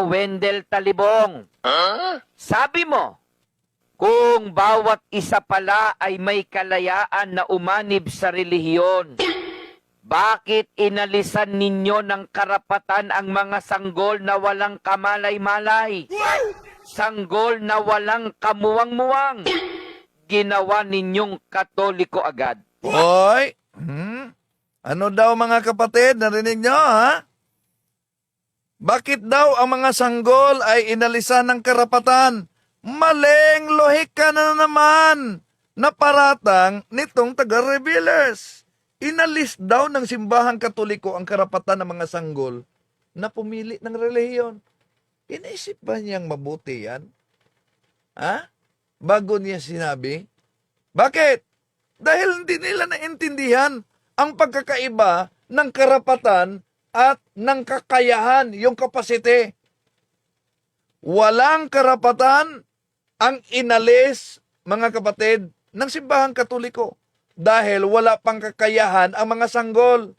Wendell Talibong. Sabi mo, kung bawat isa pala ay may kalayaan na umanib sa relihiyon, bakit inalisan ninyo ng karapatan ang mga sanggol na walang kamalay-malay? Sanggol na walang kamuwang-muwang? Ginawa ninyong Katoliko agad. Hoy! Ano daw mga kapatid? Narinig nyo, ha? Bakit daw ang mga sanggol ay inalisan ng karapatan? Maling lohika na naman na paratang nitong taga-rebellers. Inalis daw ng simbahang Katoliko ang karapatan ng mga sanggol na pumili ng relihiyon. Inaisip ba niyang mabuti yan? Ha? Bago niya sinabi? Bakit? Dahil hindi nila naintindihan ang pagkakaiba ng karapatan at ng kakayahan, yung kapasite. Walang karapatan ang inalis, mga kapatid, ng simbahang Katoliko dahil wala pang kakayahan ang mga sanggol.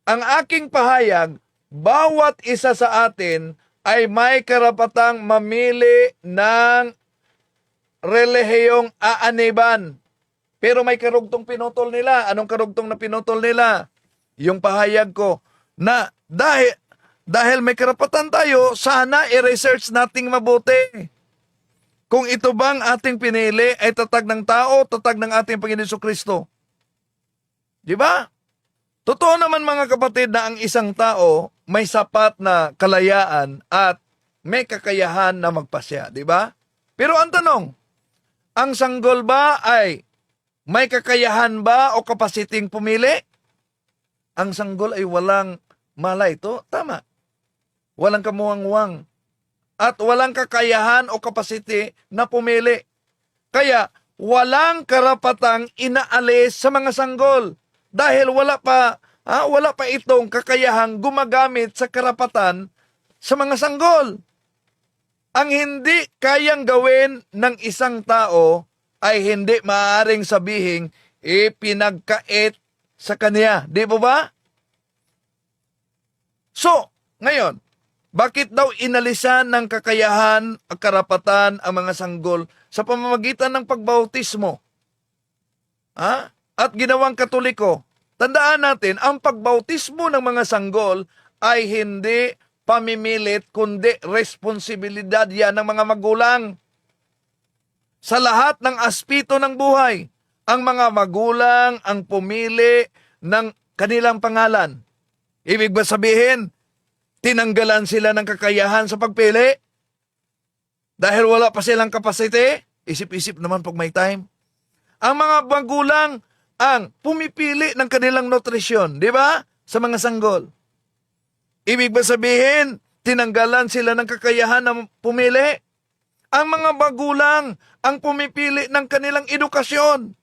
Ang aking pahayag, bawat isa sa atin ay may karapatang mamili ng relihiyong aaniban. Pero may karugtong pinutol nila. Anong karugtong na pinutol nila? Yung pahayag ko na dahil may karapatan tayo, sana i-research nating mabuti. Kung ito bang ating pinili ay tatag ng tao, tatag ng ating Panginoon Jesucristo. Di ba? Totoo naman mga kapatid na ang isang tao may sapat na kalayaan at may kakayahan na magpasya. Di ba? Pero ang tanong, ang sanggol ba ay may kakayahan ba o kapasiting pumili? Ang sanggol ay walang malay to. Tama. Walang kamuwang-wang. At walang kakayahan o kapasiti na pumili. Kaya walang karapatang inaalis sa mga sanggol. Dahil wala pa itong kakayahang gumagamit sa karapatan sa mga sanggol. Ang hindi kayang gawin ng isang tao ay hindi maaaring sabihing ipinagkait sa kanya. Di po ba? So, ngayon, bakit daw inalisan ng kakayahan at karapatan ang mga sanggol sa pamamagitan ng pagbautismo? At ginawang Katoliko. Tandaan natin, ang pagbautismo ng mga sanggol ay hindi pamimilit kundi responsibilidad yan ng mga magulang. Sa lahat ng aspeto ng buhay, ang mga magulang ang pumili ng kanilang pangalan. Ibig ba sabihin, tinanggalan sila ng kakayahan sa pagpili? Dahil wala pa silang kapasite? Isip-isip naman pag may time. Ang mga magulang ang pumipili ng kanilang nutrisyon, di ba? Sa mga sanggol. Ibig ba sabihin, tinanggalan sila ng kakayahan na pumili? Ang mga magulang ang pumipili ng kanilang edukasyon.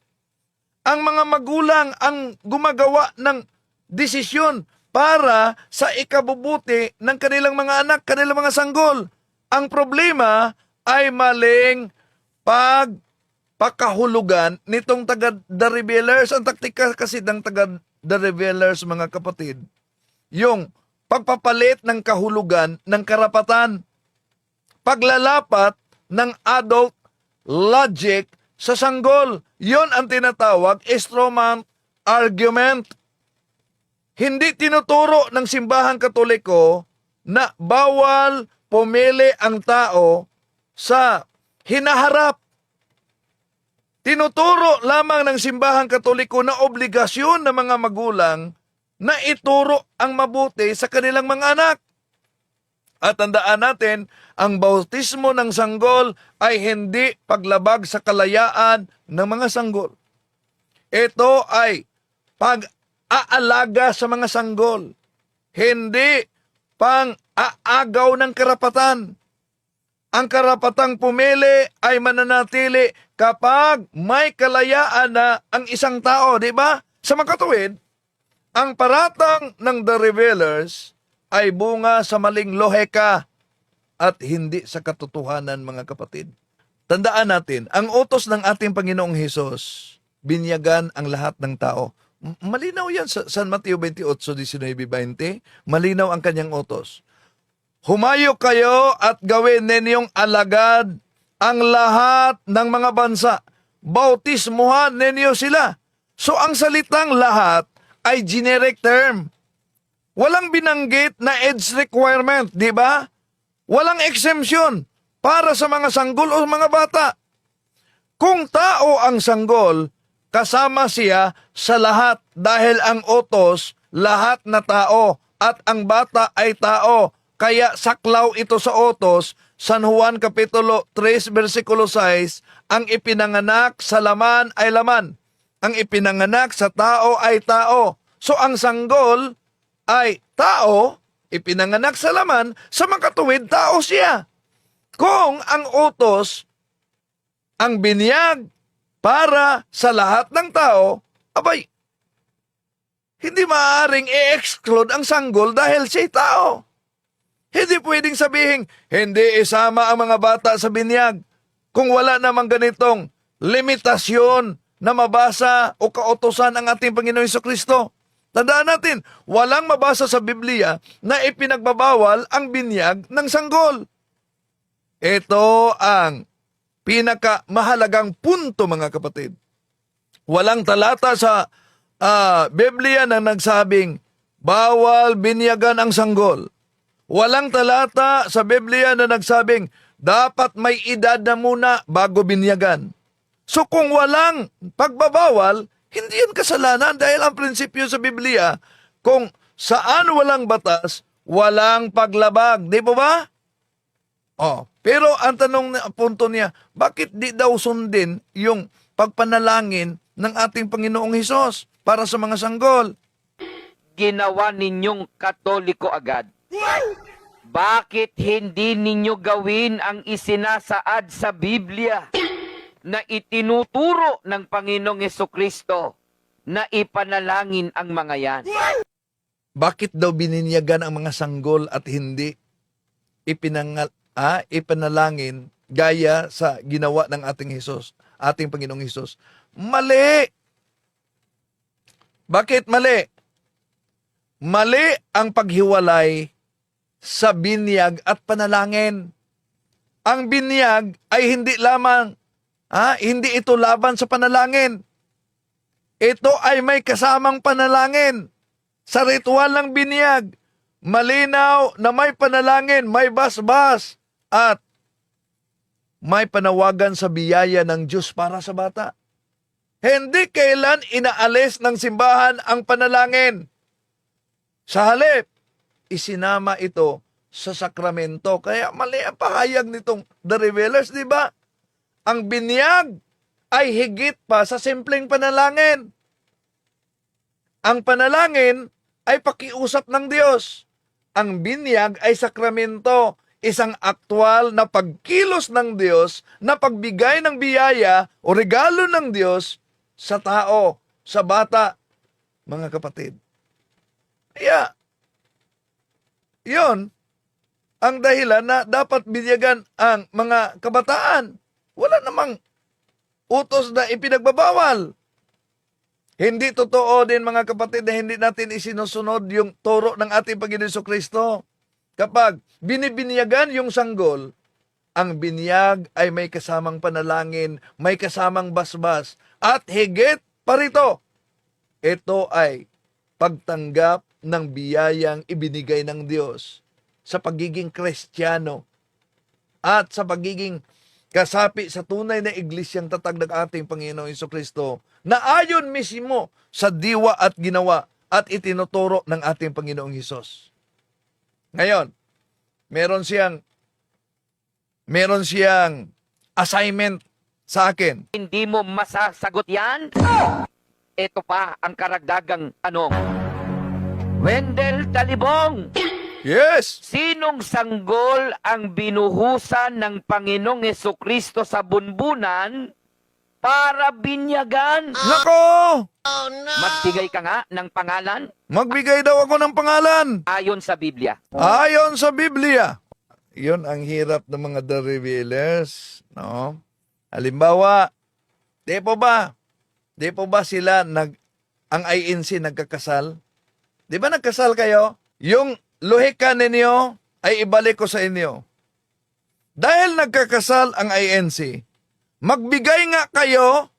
Ang mga magulang ang gumagawa ng desisyon para sa ikabubuti ng kanilang mga anak, kanilang mga sanggol. Ang problema ay maling pagpakahulugan nitong taga-The Rebellers. Ang taktika kasi ng taga-The Rebellers, mga kapatid, yung pagpapalit ng kahulugan ng karapatan. Paglalapat ng adult logic sa sanggol. Yon ang tinatawag straw man argument. Hindi tinuturo ng simbahang Katoliko na bawal pumili ang tao sa hinaharap. Tinuturo lamang ng simbahang Katoliko na obligasyon ng mga magulang na ituro ang mabuti sa kanilang mga anak. At tandaan natin, ang bautismo ng sanggol ay hindi paglabag sa kalayaan ng mga sanggol. Ito ay pag-aalaga sa mga sanggol, hindi pang-aagaw ng karapatan. Ang karapatang pumili ay mananatili kapag may kalayaan na ang isang tao, di ba? Sa makatuwid, ang paratang ng The Rebellers ay bunga sa maling lohika at hindi sa katotohanan, mga kapatid. Tandaan natin, ang utos ng ating Panginoong Hesus, binyagan ang lahat ng tao. Malinaw yan sa San Mateo 28:19-20. Malinaw ang kanyang utos. Humayo kayo at gawin ninyong alagad ang lahat ng mga bansa. Bautismuhan ninyo sila. So ang salitang lahat ay generic term. Walang binanggit na age requirement, di ba? Walang exemption para sa mga sanggol o mga bata. Kung tao ang sanggol, kasama siya sa lahat dahil ang utos, lahat na tao at ang bata ay tao. Kaya saklaw ito sa utos, San Juan Kapitulo 3, versikulo 6, ang ipinanganak sa laman ay laman. Ang ipinanganak sa tao ay tao. So ang sanggol ay tao, ipinanganak sa laman, sa makatuwid tao siya. Kung ang utos, ang binyag para sa lahat ng tao, abay, hindi maaaring i-exclude ang sanggol dahil siya'y tao. Hindi pwedeng sabihin, hindi isama ang mga bata sa binyag kung wala namang ganitong limitasyon na mabasa o kautusan ang ating Panginoon Jesucristo. Tandaan natin, walang mabasa sa Biblia na ipinagbabawal ang binyag ng sanggol. Ito ang pinakamahalagang punto, mga kapatid. Walang talata sa Biblia na nagsabing bawal binyagan ang sanggol. Walang talata sa Biblia na nagsabing dapat may edad na muna bago binyagan. So kung walang pagbabawal, hindi yan kasalanan dahil ang prinsipyo sa Biblia, kung saan walang batas, walang paglabag. Di po ba? Pero ang punto niya, bakit di daw sundin yung pagpanalangin ng ating Panginoong Hesus para sa mga sanggol? Ginawa ninyong Katoliko agad. Bakit hindi ninyo gawin ang isinasaad sa Biblia na itinuturo ng Panginoong Jesucristo na ipanalangin ang mga yan? Bakit daw bininyagan ang mga sanggol at hindi ipanalangin gaya sa ginawa ng ating Hesus, ating Panginoong Hesus? Mali! Bakit mali? Mali ang paghiwalay sa binyag at panalangin. Ang binyag ay hindi lamang, hindi ito laban sa panalangin. Ito ay may kasamang panalangin. Sa ritual ng binyag, malinaw na may panalangin, may basbas, at may panawagan sa biyaya ng Diyos para sa bata. Hindi kailan inaalis ng simbahan ang panalangin. Sa halip, isinama ito sa sakramento. Kaya mali ang pahayag nitong The Revelers, di ba? Ang binyag ay higit pa sa simpleng panalangin. Ang panalangin ay pakiusap ng Diyos. Ang binyag ay sakramento, isang aktwal na pagkilos ng Diyos na pagbigay ng biyaya o regalo ng Diyos sa tao, sa bata, mga kapatid. Kaya, yun ang dahilan na dapat binyagan ang mga kabataan. Wala namang utos na ipinagbabawal. Hindi totoo din, mga kapatid, na hindi natin isinusunod yung turo ng ating Panginoon Jesucristo. Kapag binibinyagan yung sanggol, ang binyag ay may kasamang panalangin, may kasamang basbas, at higit pa rito, ito ay pagtanggap ng biyayang ibinigay ng Diyos sa pagiging Kristiyano at sa pagiging kasapi sa tunay na iglesyang tatag ng ating Panginoong Jesucristo na ayon mismo sa diwa at ginawa at itinuturo ng ating Panginoong Hesus. Ngayon, meron siyang assignment sa akin. Hindi mo masasagot yan? Ito pa ang karagdagang tanong. Wendell Talibong, Yes! sinong sanggol ang binuhusan ng Panginoong Jesucristo sa bunbunan para binyagan? Nako! Magbigay ka nga ng pangalan Magbigay daw ako ng pangalan. ayon sa Biblia. Ayon sa Biblia. Yun ang hirap ng mga The Revealers. No? Halimbawa, di po ba sila ang INC nagkakasal? Di ba nagkasal kayo? Yung luhika ninyo ay ibalik ko sa inyo. Dahil nagkakasal ang INC, magbigay nga kayo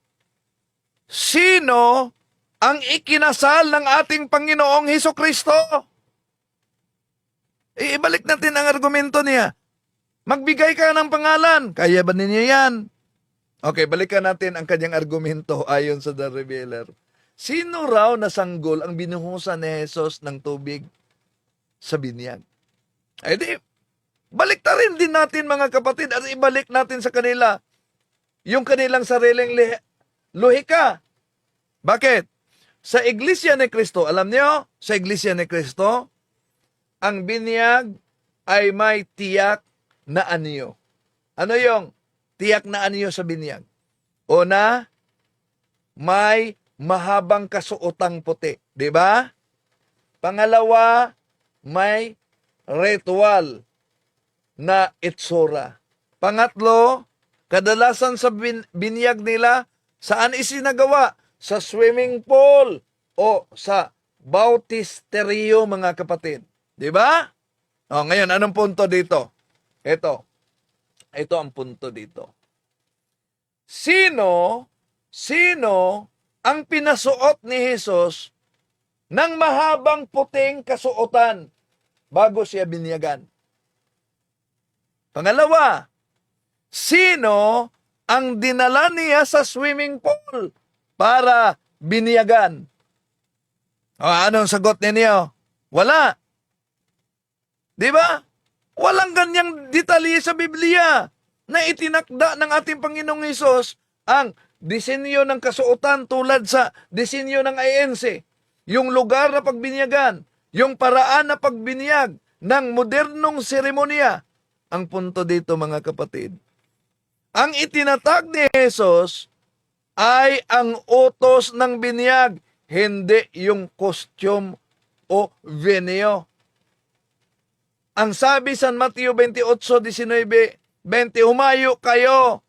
sino ang ikinasal ng ating Panginoong Hesukristo. Ibalik natin ang argumento niya. Magbigay ka ng pangalan. Kaya ba ninyo yan? Okay, balikan natin ang kanyang argumento ayon sa The Revealer. Sino raw na sanggol ang binuhusan ni Jesus ng tubig sa binyag? Ay di, balik ta rin din natin mga kapatid at ibalik natin sa kanila yung kanilang sariling lohika. Bakit? Sa Iglesia ni Cristo, alam niyo, sa Iglesia ni Cristo, ang binyag ay may tiyak na anyo. Ano yung tiyak na anyo sa binyag? Una, may mahabang kasuotang puti. Di ba? Pangalawa, may ritual na itsura. Pangatlo, kadalasan sa binyag nila, saan isinagawa? Sa swimming pool o sa bautisterio, mga kapatid. Di ba? O, ngayon, anong punto dito? Ito ang punto dito. Sino ang pinasuot ni Jesus ng mahabang puting kasuotan bago siya binyagan? Pangalawa, sino ang dinala niya sa swimming pool para binyagan? O, anong sagot ninyo? Wala. Di ba? Walang ganyang detalye sa Biblia na itinakda ng ating Panginoong Hesus ang disenyo ng kasuotan tulad sa disenyo ng INC, yung lugar na pagbinyagan, yung paraan na pagbinyag ng modernong seremonya. Ang punto dito, mga kapatid, ang itinatag ni Jesus ay ang utos ng binyag, hindi yung costume o venue. Ang sabi sa Mateo 28:19-20, humayo kayo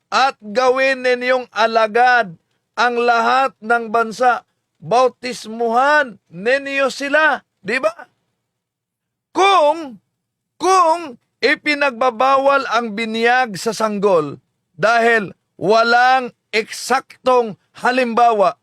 at gawin ninyong alagad ang lahat ng bansa. Bautismuhan ninyo sila. Di ba? Kung ipinagbabawal ang binyag sa sanggol dahil walang eksaktong halimbawa,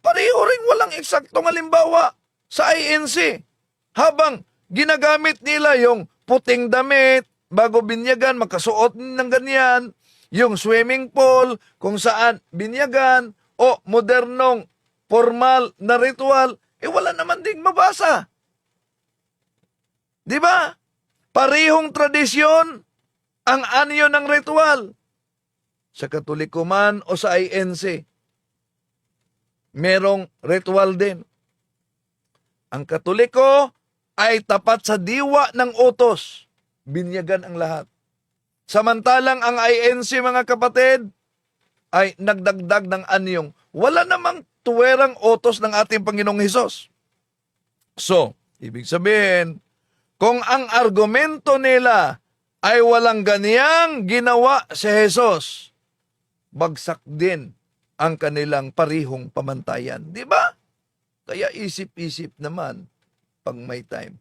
pareho ring walang eksaktong halimbawa sa INC. Habang ginagamit nila yung puting damit bago binyagan, makasuot ng ganyan, yung swimming pool kung saan binyagan, o modernong formal na ritual, wala naman ding mabasa. Di ba? Parehong tradisyon ang anyo ng ritual. Sa Katoliko man o sa INC, merong ritual din. Ang Katoliko ay tapat sa diwa ng utos. Binyagan ang lahat. Samantalang ang INC, mga kapatid, ay nagdagdag ng anyong wala namang tuwerang utos ng ating Panginoong Hesus. So, ibig sabihin, kung ang argumento nila ay walang ganiyang ginawa si Jesus, bagsak din ang kanilang parihong pamantayan. Di ba? Kaya isip-isip naman pag may time.